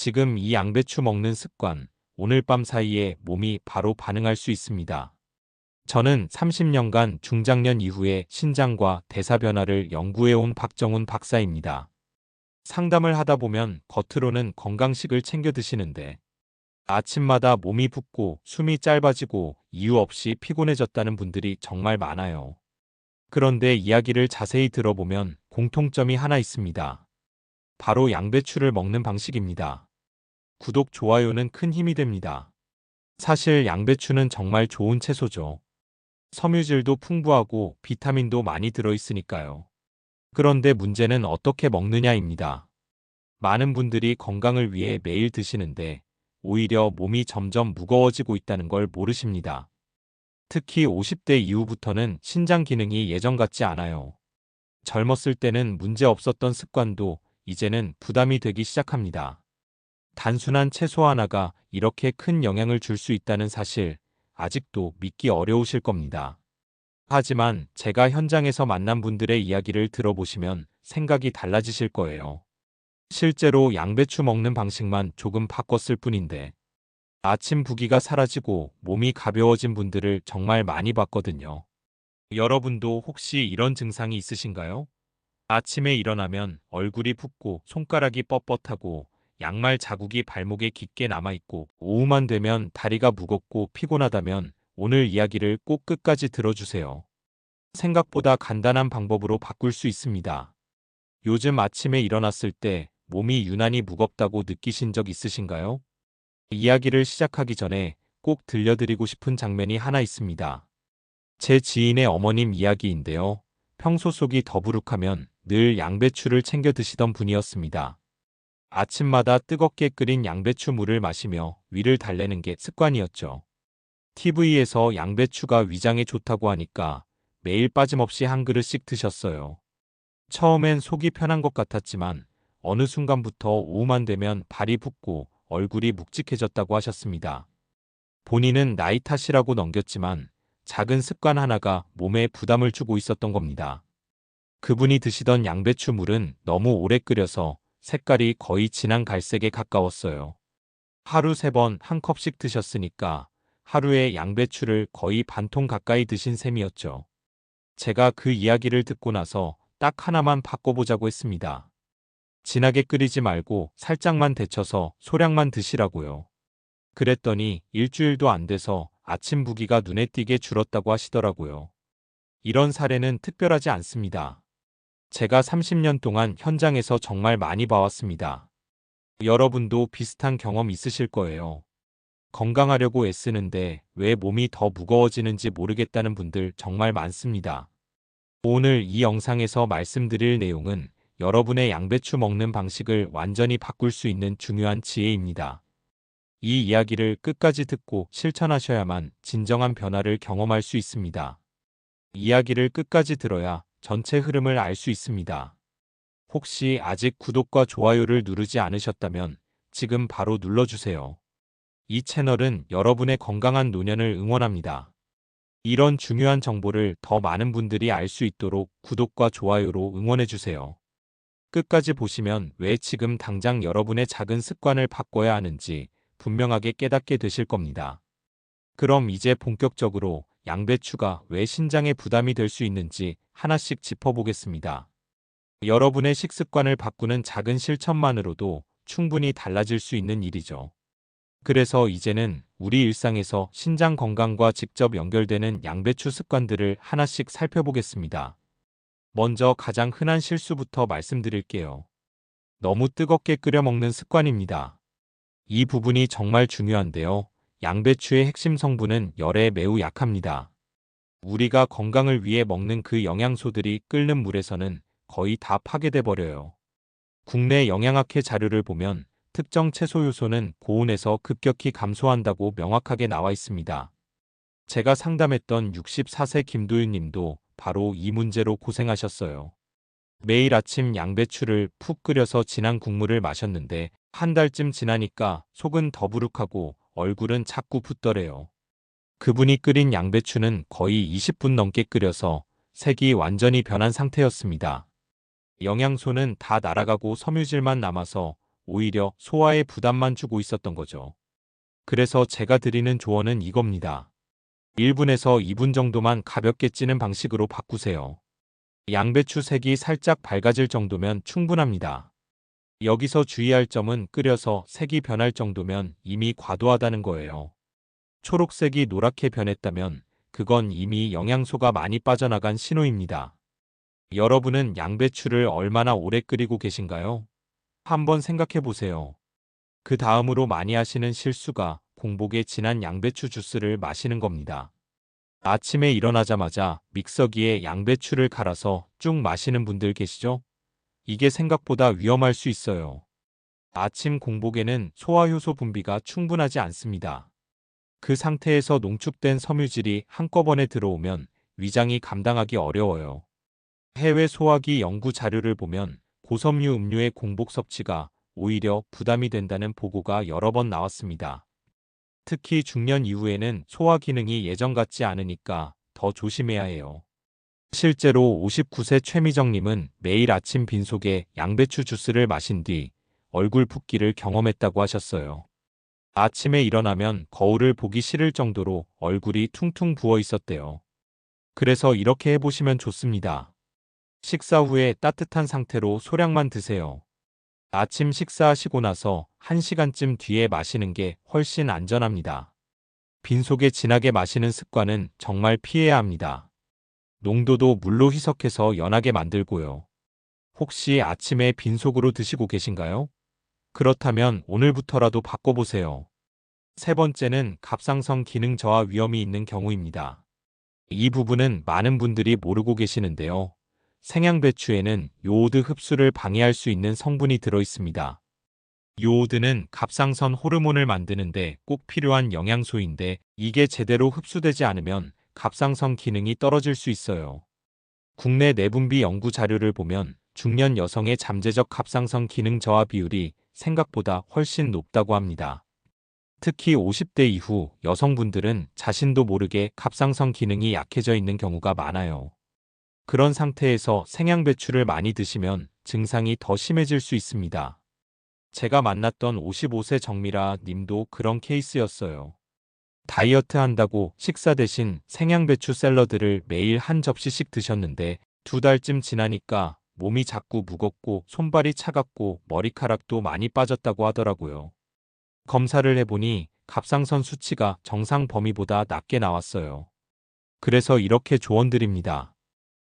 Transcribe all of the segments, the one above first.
지금 이 양배추 먹는 습관, 오늘 밤 사이에 몸이 바로 반응할 수 있습니다. 저는 30년간 중장년 이후에 신장과 대사 변화를 연구해온 박정훈 박사입니다. 상담을 하다 보면 겉으로는 건강식을 챙겨 드시는데 아침마다 몸이 붓고 숨이 짧아지고 이유 없이 피곤해졌다는 분들이 정말 많아요. 그런데 이야기를 자세히 들어보면 공통점이 하나 있습니다. 바로 양배추를 먹는 방식입니다. 구독, 좋아요는 큰 힘이 됩니다. 사실 양배추는 정말 좋은 채소죠. 섬유질도 풍부하고 비타민도 많이 들어있으니까요. 그런데 문제는 어떻게 먹느냐입니다. 많은 분들이 건강을 위해 매일 드시는데 오히려 몸이 점점 무거워지고 있다는 걸 모르십니다. 특히 50대 이후부터는 신장 기능이 예전 같지 않아요. 젊었을 때는 문제 없었던 습관도 이제는 부담이 되기 시작합니다. 단순한 채소 하나가 이렇게 큰 영향을 줄 수 있다는 사실, 아직도 믿기 어려우실 겁니다. 하지만 제가 현장에서 만난 분들의 이야기를 들어보시면 생각이 달라지실 거예요. 실제로 양배추 먹는 방식만 조금 바꿨을 뿐인데 아침 부기가 사라지고 몸이 가벼워진 분들을 정말 많이 봤거든요. 여러분도 혹시 이런 증상이 있으신가요? 아침에 일어나면 얼굴이 붓고 손가락이 뻣뻣하고 양말 자국이 발목에 깊게 남아있고 오후만 되면 다리가 무겁고 피곤하다면 오늘 이야기를 꼭 끝까지 들어주세요. 생각보다 간단한 방법으로 바꿀 수 있습니다. 요즘 아침에 일어났을 때 몸이 유난히 무겁다고 느끼신 적 있으신가요? 이야기를 시작하기 전에 꼭 들려드리고 싶은 장면이 하나 있습니다. 제 지인의 어머님 이야기인데요. 평소 속이 더부룩하면 늘 양배추를 챙겨 드시던 분이었습니다. 아침마다 뜨겁게 끓인 양배추 물을 마시며 위를 달래는 게 습관이었죠. TV에서 양배추가 위장에 좋다고 하니까 매일 빠짐없이 한 그릇씩 드셨어요. 처음엔 속이 편한 것 같았지만 어느 순간부터 오후만 되면 발이 붓고 얼굴이 묵직해졌다고 하셨습니다. 본인은 나이 탓이라고 넘겼지만 작은 습관 하나가 몸에 부담을 주고 있었던 겁니다. 그분이 드시던 양배추 물은 너무 오래 끓여서 색깔이 거의 진한 갈색에 가까웠어요. 하루 3번 한 컵씩 드셨으니까 하루에 양배추를 거의 반통 가까이 드신 셈이었죠. 제가 그 이야기를 듣고 나서 딱 하나만 바꿔보자고 했습니다. 진하게 끓이지 말고 살짝만 데쳐서 소량만 드시라고요. 그랬더니 일주일도 안 돼서 아침 부기가 눈에 띄게 줄었다고 하시더라고요. 이런 사례는 특별하지 않습니다. 제가 30년 동안 현장에서 정말 많이 봐왔습니다. 여러분도 비슷한 경험 있으실 거예요. 건강하려고 애쓰는데 왜 몸이 더 무거워지는지 모르겠다는 분들 정말 많습니다. 오늘 이 영상에서 말씀드릴 내용은 여러분의 양배추 먹는 방식을 완전히 바꿀 수 있는 중요한 지혜입니다. 이 이야기를 끝까지 듣고 실천하셔야만 진정한 변화를 경험할 수 있습니다. 이야기를 끝까지 들어야 전체 흐름을 알 수 있습니다. 혹시 아직 구독과 좋아요를 누르지 않으셨다면 지금 바로 눌러주세요. 이 채널은 여러분의 건강한 노년을 응원합니다. 이런 중요한 정보를 더 많은 분들이 알 수 있도록 구독과 좋아요로 응원해주세요. 끝까지 보시면 왜 지금 당장 여러분의 작은 습관을 바꿔야 하는지 분명하게 깨닫게 되실 겁니다. 그럼 이제 본격적으로 양배추가 왜 신장에 부담이 될 수 있는지 하나씩 짚어보겠습니다. 여러분의 식습관을 바꾸는 작은 실천만으로도 충분히 달라질 수 있는 일이죠. 그래서 이제는 우리 일상에서 신장 건강과 직접 연결되는 양배추 습관들을 하나씩 살펴보겠습니다. 먼저 가장 흔한 실수부터 말씀드릴게요. 너무 뜨겁게 끓여 먹는 습관입니다. 이 부분이 정말 중요한데요. 양배추의 핵심 성분은 열에 매우 약합니다. 우리가 건강을 위해 먹는 그 영양소들이 끓는 물에서는 거의 다 파괴돼 버려요. 국내 영양학회 자료를 보면 특정 채소 요소는 고온에서 급격히 감소한다고 명확하게 나와 있습니다. 제가 상담했던 64세 김도윤 님도 바로 이 문제로 고생하셨어요. 매일 아침 양배추를 푹 끓여서 진한 국물을 마셨는데 한 달쯤 지나니까 속은 더부룩하고 얼굴은 자꾸 붓더래요. 그분이 끓인 양배추는 거의 20분 넘게 끓여서 색이 완전히 변한 상태였습니다. 영양소는 다 날아가고 섬유질만 남아서 오히려 소화에 부담만 주고 있었던 거죠. 그래서 제가 드리는 조언은 이겁니다. 1분에서 2분 정도만 가볍게 찌는 방식으로 바꾸세요. 양배추 색이 살짝 밝아질 정도면 충분합니다. 여기서 주의할 점은 끓여서 색이 변할 정도면 이미 과도하다는 거예요. 초록색이 노랗게 변했다면 그건 이미 영양소가 많이 빠져나간 신호입니다. 여러분은 양배추를 얼마나 오래 끓이고 계신가요? 한번 생각해 보세요. 그 다음으로 많이 하시는 실수가 공복에 진한 양배추 주스를 마시는 겁니다. 아침에 일어나자마자 믹서기에 양배추를 갈아서 쭉 마시는 분들 계시죠? 이게 생각보다 위험할 수 있어요. 아침 공복에는 소화효소 분비가 충분하지 않습니다. 그 상태에서 농축된 섬유질이 한꺼번에 들어오면 위장이 감당하기 어려워요. 해외 소화기 연구 자료를 보면 고섬유 음료의 공복 섭취가 오히려 부담이 된다는 보고가 여러 번 나왔습니다. 특히 중년 이후에는 소화 기능이 예전 같지 않으니까 더 조심해야 해요. 실제로 59세 최미정님은 매일 아침 빈속에 양배추 주스를 마신 뒤 얼굴 붓기를 경험했다고 하셨어요. 아침에 일어나면 거울을 보기 싫을 정도로 얼굴이 퉁퉁 부어 있었대요. 그래서 이렇게 해보시면 좋습니다. 식사 후에 따뜻한 상태로 소량만 드세요. 아침 식사하시고 나서 1시간쯤 뒤에 마시는 게 훨씬 안전합니다. 빈속에 진하게 마시는 습관은 정말 피해야 합니다. 농도도 물로 희석해서 연하게 만들고요. 혹시 아침에 빈속으로 드시고 계신가요? 그렇다면 오늘부터라도 바꿔보세요. 세 번째는 갑상선 기능 저하 위험이 있는 경우입니다. 이 부분은 많은 분들이 모르고 계시는데요. 생양배추에는 요오드 흡수를 방해할 수 있는 성분이 들어 있습니다. 요오드는 갑상선 호르몬을 만드는데 꼭 필요한 영양소인데 이게 제대로 흡수되지 않으면 갑상선 기능이 떨어질 수 있어요. 국내 내분비 연구 자료를 보면 중년 여성의 잠재적 갑상선 기능 저하 비율이 생각보다 훨씬 높다고 합니다. 특히 50대 이후 여성분들은 자신도 모르게 갑상선 기능이 약해져 있는 경우가 많아요. 그런 상태에서 생양배추를 많이 드시면 증상이 더 심해질 수 있습니다. 제가 만났던 55세 정미라 님도 그런 케이스였어요. 다이어트 한다고 식사 대신 생양배추 샐러드를 매일 한 접시씩 드셨는데 2달쯤 지나니까 몸이 자꾸 무겁고 손발이 차갑고 머리카락도 많이 빠졌다고 하더라고요. 검사를 해보니 갑상선 수치가 정상 범위보다 낮게 나왔어요. 그래서 이렇게 조언드립니다.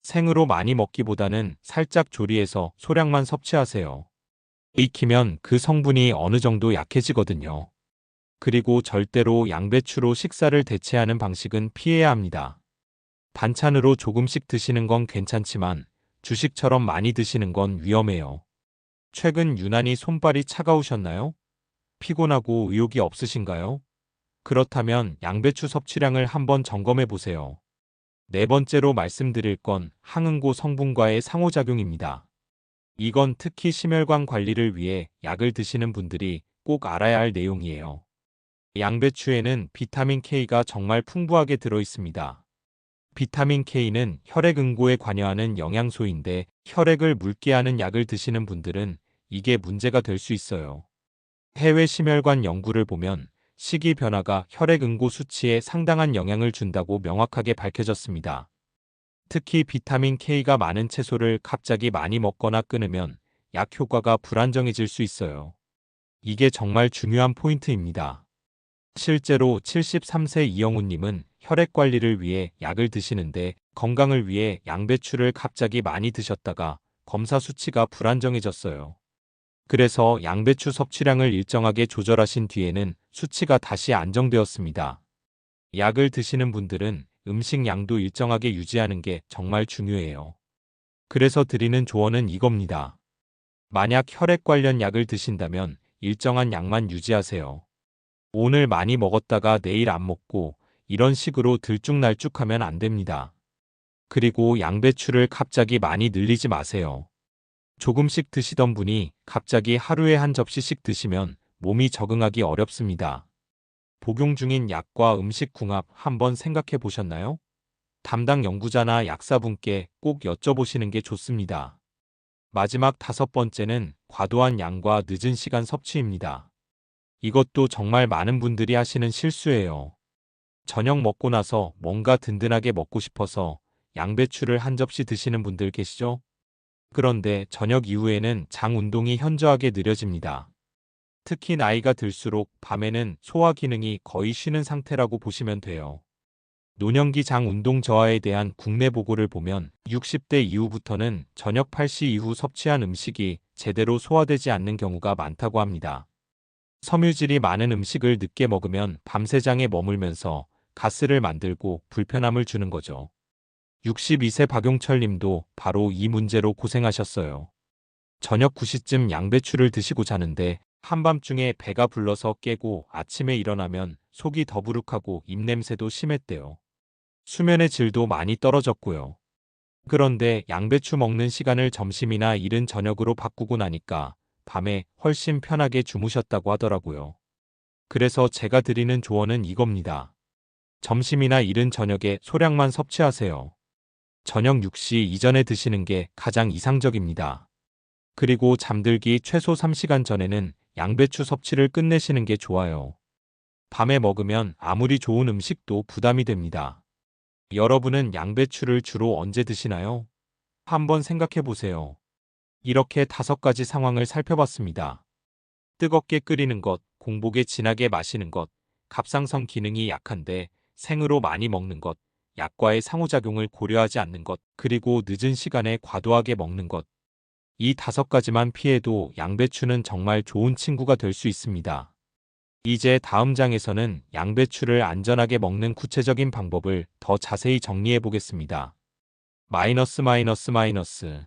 생으로 많이 먹기보다는 살짝 조리해서 소량만 섭취하세요. 익히면 그 성분이 어느 정도 약해지거든요. 그리고 절대로 양배추로 식사를 대체하는 방식은 피해야 합니다. 반찬으로 조금씩 드시는 건 괜찮지만 주식처럼 많이 드시는 건 위험해요. 최근 유난히 손발이 차가우셨나요? 피곤하고 의욕이 없으신가요? 그렇다면 양배추 섭취량을 한번 점검해 보세요. 네 번째로 말씀드릴 건 항응고 성분과의 상호작용입니다. 이건 특히 심혈관 관리를 위해 약을 드시는 분들이 꼭 알아야 할 내용이에요. 양배추에는 비타민 K가 정말 풍부하게 들어 있습니다. 비타민 K는 혈액 응고에 관여하는 영양소인데 혈액을 묽게 하는 약을 드시는 분들은 이게 문제가 될 수 있어요. 해외 심혈관 연구를 보면 식이 변화가 혈액 응고 수치에 상당한 영향을 준다고 명확하게 밝혀졌습니다. 특히 비타민 K가 많은 채소를 갑자기 많이 먹거나 끊으면 약 효과가 불안정해질 수 있어요. 이게 정말 중요한 포인트입니다. 실제로 73세 이영우님은 혈액 관리를 위해 약을 드시는데 건강을 위해 양배추를 갑자기 많이 드셨다가 검사 수치가 불안정해졌어요. 그래서 양배추 섭취량을 일정하게 조절하신 뒤에는 수치가 다시 안정되었습니다. 약을 드시는 분들은 음식 양도 일정하게 유지하는 게 정말 중요해요. 그래서 드리는 조언은 이겁니다. 만약 혈액 관련 약을 드신다면 일정한 양만 유지하세요. 오늘 많이 먹었다가 내일 안 먹고 이런 식으로 들쭉날쭉하면 안 됩니다. 그리고 양배추를 갑자기 많이 늘리지 마세요. 조금씩 드시던 분이 갑자기 하루에 한 접시씩 드시면 몸이 적응하기 어렵습니다. 복용 중인 약과 음식 궁합 한번 생각해 보셨나요? 담당 연구자나 약사분께 꼭 여쭤보시는 게 좋습니다. 마지막 다섯 번째는 과도한 양과 늦은 시간 섭취입니다. 이것도 정말 많은 분들이 하시는 실수예요. 저녁 먹고 나서 뭔가 든든하게 먹고 싶어서 양배추를 한 접시 드시는 분들 계시죠? 그런데 저녁 이후에는 장 운동이 현저하게 느려집니다. 특히 나이가 들수록 밤에는 소화 기능이 거의 쉬는 상태라고 보시면 돼요. 노년기 장 운동 저하에 대한 국내 보고를 보면 60대 이후부터는 저녁 8시 이후 섭취한 음식이 제대로 소화되지 않는 경우가 많다고 합니다. 섬유질이 많은 음식을 늦게 먹으면 밤새 장에 머물면서 가스를 만들고 불편함을 주는 거죠. 62세 박용철 님도 바로 이 문제로 고생하셨어요. 저녁 9시쯤 양배추를 드시고 자는데 한밤중에 배가 불러서 깨고 아침에 일어나면 속이 더부룩하고 입냄새도 심했대요. 수면의 질도 많이 떨어졌고요. 그런데 양배추 먹는 시간을 점심이나 이른 저녁으로 바꾸고 나니까 밤에 훨씬 편하게 주무셨다고 하더라고요. 그래서 제가 드리는 조언은 이겁니다. 점심이나 이른 저녁에 소량만 섭취하세요. 저녁 6시 이전에 드시는 게 가장 이상적입니다. 그리고 잠들기 최소 3시간 전에는 양배추 섭취를 끝내시는 게 좋아요. 밤에 먹으면 아무리 좋은 음식도 부담이 됩니다. 여러분은 양배추를 주로 언제 드시나요? 한번 생각해 보세요. 이렇게 5가지 상황을 살펴봤습니다. 뜨겁게 끓이는 것, 공복에 진하게 마시는 것, 갑상선 기능이 약한데 생으로 많이 먹는 것, 약과의 상호작용을 고려하지 않는 것, 그리고 늦은 시간에 과도하게 먹는 것. 이 5가지만 피해도 양배추는 정말 좋은 친구가 될 수 있습니다. 이제 다음 장에서는 양배추를 안전하게 먹는 구체적인 방법을 더 자세히 정리해 보겠습니다. 마이너스.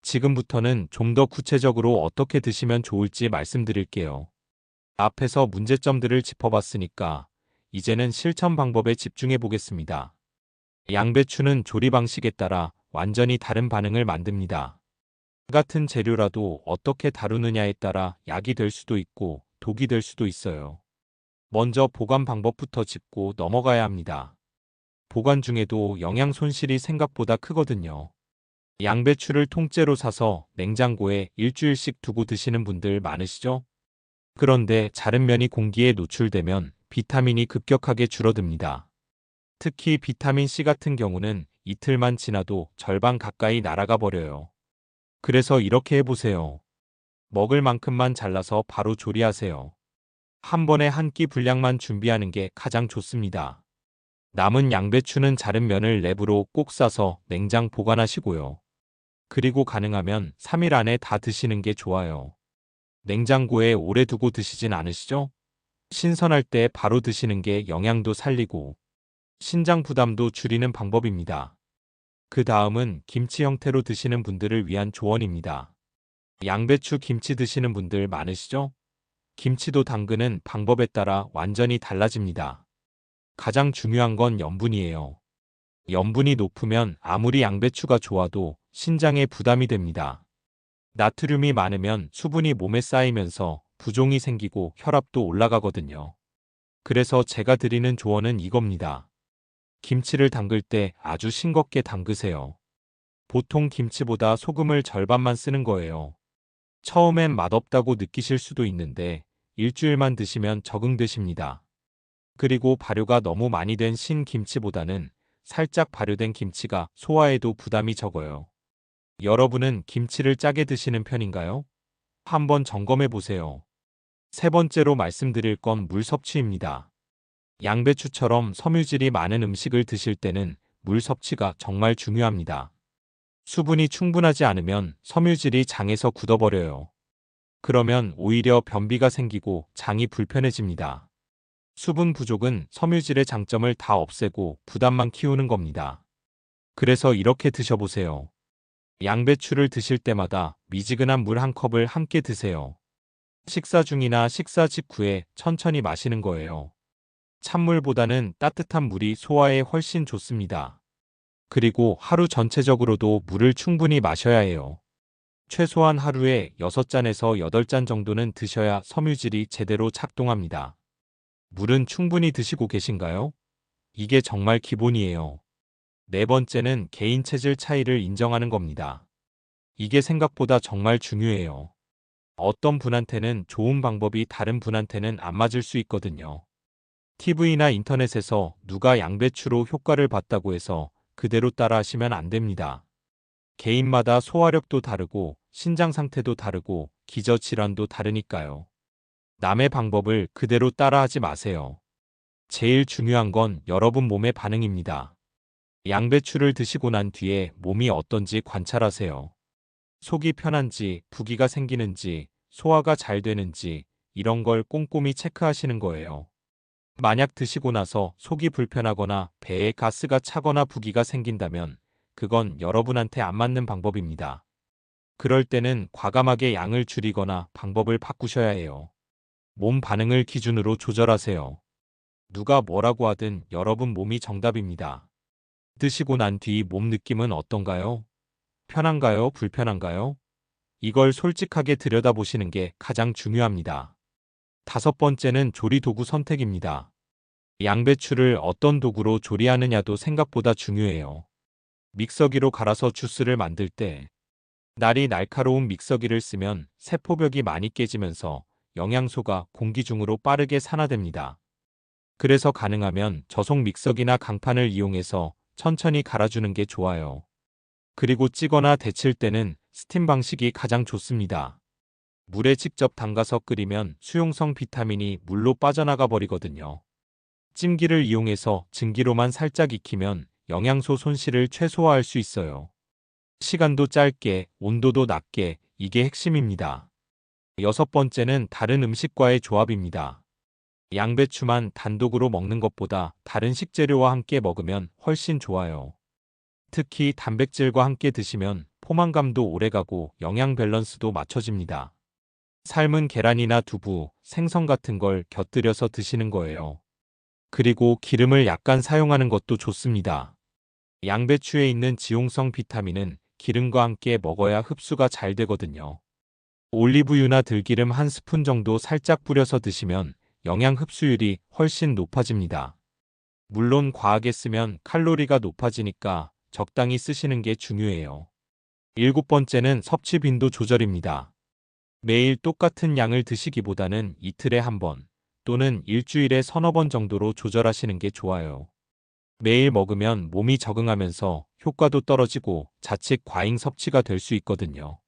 지금부터는 좀 더 구체적으로 어떻게 드시면 좋을지 말씀드릴게요. 앞에서 문제점들을 짚어봤으니까 이제는 실천 방법에 집중해 보겠습니다. 양배추는 조리 방식에 따라 완전히 다른 반응을 만듭니다. 같은 재료라도 어떻게 다루느냐에 따라 약이 될 수도 있고 독이 될 수도 있어요. 먼저 보관 방법부터 짚고 넘어가야 합니다. 보관 중에도 영양 손실이 생각보다 크거든요. 양배추를 통째로 사서 냉장고에 일주일씩 두고 드시는 분들 많으시죠? 그런데 자른 면이 공기에 노출되면 비타민이 급격하게 줄어듭니다. 특히 비타민 C 같은 경우는 이틀만 지나도 절반 가까이 날아가 버려요. 그래서 이렇게 해보세요. 먹을 만큼만 잘라서 바로 조리하세요. 한 번에 한 끼 분량만 준비하는 게 가장 좋습니다. 남은 양배추는 자른 면을 랩으로 꼭 싸서 냉장 보관하시고요. 그리고 가능하면 3일 안에 다 드시는 게 좋아요. 냉장고에 오래 두고 드시진 않으시죠? 신선할 때 바로 드시는 게 영양도 살리고 신장 부담도 줄이는 방법입니다. 그 다음은 김치 형태로 드시는 분들을 위한 조언입니다. 양배추 김치 드시는 분들 많으시죠? 김치도 담그는 방법에 따라 완전히 달라집니다. 가장 중요한 건 염분이에요. 염분이 높으면 아무리 양배추가 좋아도 신장에 부담이 됩니다. 나트륨이 많으면 수분이 몸에 쌓이면서 부종이 생기고 혈압도 올라가거든요. 그래서 제가 드리는 조언은 이겁니다. 김치를 담글 때 아주 싱겁게 담그세요. 보통 김치보다 소금을 절반만 쓰는 거예요. 처음엔 맛없다고 느끼실 수도 있는데 일주일만 드시면 적응되십니다. 그리고 발효가 너무 많이 된 신김치보다는 살짝 발효된 김치가 소화에도 부담이 적어요. 여러분은 김치를 짜게 드시는 편인가요? 한번 점검해 보세요. 세 번째로 말씀드릴 건 물 섭취입니다. 양배추처럼 섬유질이 많은 음식을 드실 때는 물 섭취가 정말 중요합니다. 수분이 충분하지 않으면 섬유질이 장에서 굳어버려요. 그러면 오히려 변비가 생기고 장이 불편해집니다. 수분 부족은 섬유질의 장점을 다 없애고 부담만 키우는 겁니다. 그래서 이렇게 드셔보세요. 양배추를 드실 때마다 미지근한 물 한 컵을 함께 드세요. 식사 중이나 식사 직후에 천천히 마시는 거예요. 찬물보다는 따뜻한 물이 소화에 훨씬 좋습니다. 그리고 하루 전체적으로도 물을 충분히 마셔야 해요. 최소한 하루에 6잔에서 8잔 정도는 드셔야 섬유질이 제대로 작동합니다. 물은 충분히 드시고 계신가요? 이게 정말 기본이에요. 네 번째는 개인 체질 차이를 인정하는 겁니다. 이게 생각보다 정말 중요해요. 어떤 분한테는 좋은 방법이 다른 분한테는 안 맞을 수 있거든요. TV나 인터넷에서 누가 양배추로 효과를 봤다고 해서 그대로 따라 하시면 안 됩니다. 개인마다 소화력도 다르고 신장 상태도 다르고 기저질환도 다르니까요. 남의 방법을 그대로 따라하지 마세요. 제일 중요한 건 여러분 몸의 반응입니다. 양배추를 드시고 난 뒤에 몸이 어떤지 관찰하세요. 속이 편한지, 부기가 생기는지, 소화가 잘 되는지 이런 걸 꼼꼼히 체크하시는 거예요. 만약 드시고 나서 속이 불편하거나 배에 가스가 차거나 부기가 생긴다면 그건 여러분한테 안 맞는 방법입니다. 그럴 때는 과감하게 양을 줄이거나 방법을 바꾸셔야 해요. 몸 반응을 기준으로 조절하세요. 누가 뭐라고 하든 여러분 몸이 정답입니다. 드시고 난 뒤 몸 느낌은 어떤가요? 편한가요? 불편한가요? 이걸 솔직하게 들여다보시는 게 가장 중요합니다. 다섯 번째는 조리 도구 선택입니다. 양배추를 어떤 도구로 조리하느냐도 생각보다 중요해요. 믹서기로 갈아서 주스를 만들 때 날이 날카로운 믹서기를 쓰면 세포벽이 많이 깨지면서 영양소가 공기 중으로 빠르게 산화됩니다. 그래서 가능하면 저속 믹서기나 강판을 이용해서 천천히 갈아주는 게 좋아요. 그리고 찌거나 데칠 때는 스팀 방식이 가장 좋습니다. 물에 직접 담가서 끓이면 수용성 비타민이 물로 빠져나가 버리거든요. 찜기를 이용해서 증기로만 살짝 익히면 영양소 손실을 최소화할 수 있어요. 시간도 짧게, 온도도 낮게, 이게 핵심입니다. 여섯 번째는 다른 음식과의 조합입니다. 양배추만 단독으로 먹는 것보다 다른 식재료와 함께 먹으면 훨씬 좋아요. 특히 단백질과 함께 드시면 포만감도 오래가고 영양 밸런스도 맞춰집니다. 삶은 계란이나 두부, 생선 같은 걸 곁들여서 드시는 거예요. 그리고 기름을 약간 사용하는 것도 좋습니다. 양배추에 있는 지용성 비타민은 기름과 함께 먹어야 흡수가 잘 되거든요. 올리브유나 들기름 한 스푼 정도 살짝 뿌려서 드시면 영양 흡수율이 훨씬 높아집니다. 물론 과하게 쓰면 칼로리가 높아지니까 적당히 쓰시는 게 중요해요. 일곱 번째는 섭취 빈도 조절입니다. 매일 똑같은 양을 드시기보다는 이틀에 한 번 또는 일주일에 서너 번 정도로 조절하시는 게 좋아요. 매일 먹으면 몸이 적응하면서 효과도 떨어지고 자칫 과잉 섭취가 될 수 있거든요.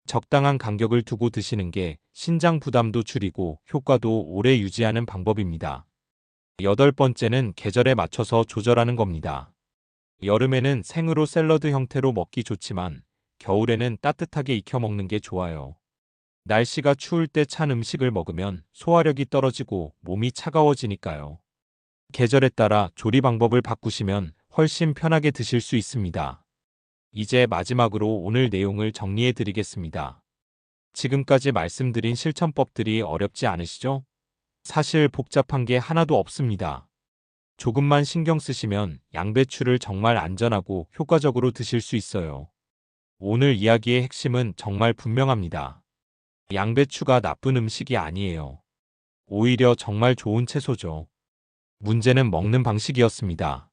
적당한 간격을 두고 드시는 게 신장 부담도 줄이고 효과도 오래 유지하는 방법입니다. 여덟 번째는 계절에 맞춰서 조절하는 겁니다. 여름에는 생으로 샐러드 형태로 먹기 좋지만 겨울에는 따뜻하게 익혀 먹는 게 좋아요. 날씨가 추울 때 찬 음식을 먹으면 소화력이 떨어지고 몸이 차가워지니까요. 계절에 따라 조리 방법을 바꾸시면 훨씬 편하게 드실 수 있습니다. 이제 마지막으로 오늘 내용을 정리해 드리겠습니다. 지금까지 말씀드린 실천법들이 어렵지 않으시죠? 사실 복잡한 게 하나도 없습니다. 조금만 신경 쓰시면 양배추를 정말 안전하고 효과적으로 드실 수 있어요. 오늘 이야기의 핵심은 정말 분명합니다. 양배추가 나쁜 음식이 아니에요. 오히려 정말 좋은 채소죠. 문제는 먹는 방식이었습니다.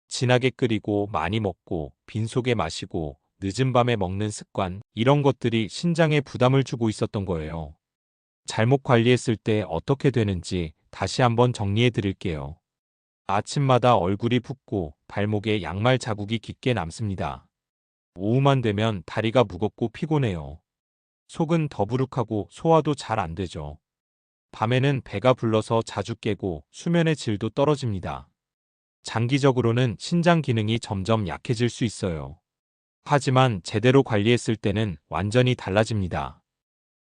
진하게 끓이고 많이 먹고 빈속에 마시고 늦은 밤에 먹는 습관, 이런 것들이 신장에 부담을 주고 있었던 거예요. 잘못 관리했을 때 어떻게 되는지 다시 한번 정리해 드릴게요. 아침마다 얼굴이 붓고 발목에 양말 자국이 깊게 남습니다. 오후만 되면 다리가 무겁고 피곤해요. 속은 더부룩하고 소화도 잘 안 되죠. 밤에는 배가 불러서 자주 깨고 수면의 질도 떨어집니다. 장기적으로는 신장 기능이 점점 약해질 수 있어요. 하지만 제대로 관리했을 때는 완전히 달라집니다.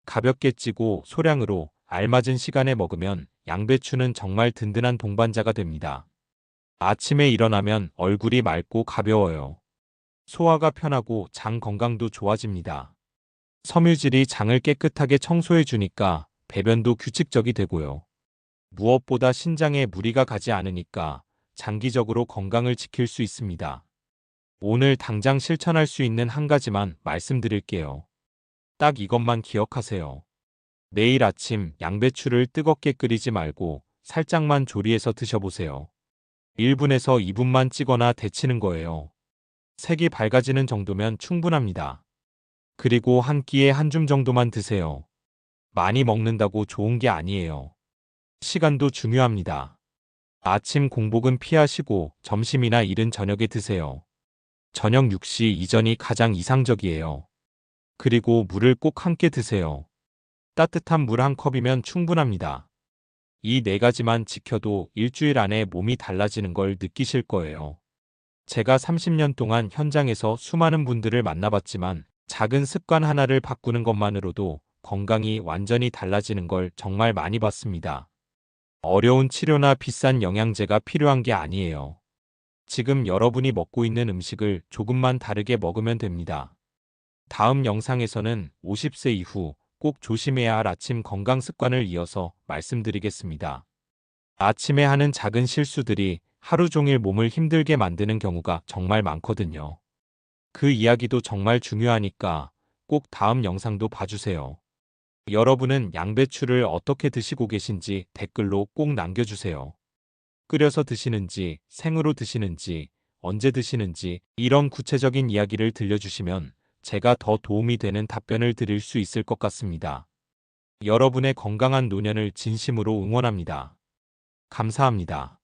가볍게 찌고 소량으로 알맞은 시간에 먹으면 양배추는 정말 든든한 동반자가 됩니다. 아침에 일어나면 얼굴이 맑고 가벼워요. 소화가 편하고 장 건강도 좋아집니다. 섬유질이 장을 깨끗하게 청소해 주니까 배변도 규칙적이 되고요. 무엇보다 신장에 무리가 가지 않으니까 장기적으로 건강을 지킬 수 있습니다. 오늘 당장 실천할 수 있는 한 가지만 말씀드릴게요. 딱 이것만 기억하세요. 내일 아침 양배추를 뜨겁게 끓이지 말고 살짝만 조리해서 드셔보세요. 1분에서 2분만 찌거나 데치는 거예요. 색이 밝아지는 정도면 충분합니다. 그리고 한 끼에 한 줌 정도만 드세요. 많이 먹는다고 좋은 게 아니에요. 시간도 중요합니다. 아침 공복은 피하시고 점심이나 이른 저녁에 드세요. 저녁 6시 이전이 가장 이상적이에요. 그리고 물을 꼭 함께 드세요. 따뜻한 물 한 컵이면 충분합니다. 이 네 가지만 지켜도 일주일 안에 몸이 달라지는 걸 느끼실 거예요. 제가 30년 동안 현장에서 수많은 분들을 만나봤지만 작은 습관 하나를 바꾸는 것만으로도 건강이 완전히 달라지는 걸 정말 많이 봤습니다. 어려운 치료나 비싼 영양제가 필요한 게 아니에요. 지금 여러분이 먹고 있는 음식을 조금만 다르게 먹으면 됩니다. 다음 영상에서는 50세 이후 꼭 조심해야 할 아침 건강 습관을 이어서 말씀드리겠습니다. 아침에 하는 작은 실수들이 하루 종일 몸을 힘들게 만드는 경우가 정말 많거든요. 그 이야기도 정말 중요하니까 꼭 다음 영상도 봐주세요. 여러분은 양배추를 어떻게 드시고 계신지 댓글로 꼭 남겨주세요. 끓여서 드시는지, 생으로 드시는지, 언제 드시는지 이런 구체적인 이야기를 들려주시면 제가 더 도움이 되는 답변을 드릴 수 있을 것 같습니다. 여러분의 건강한 노년을 진심으로 응원합니다. 감사합니다.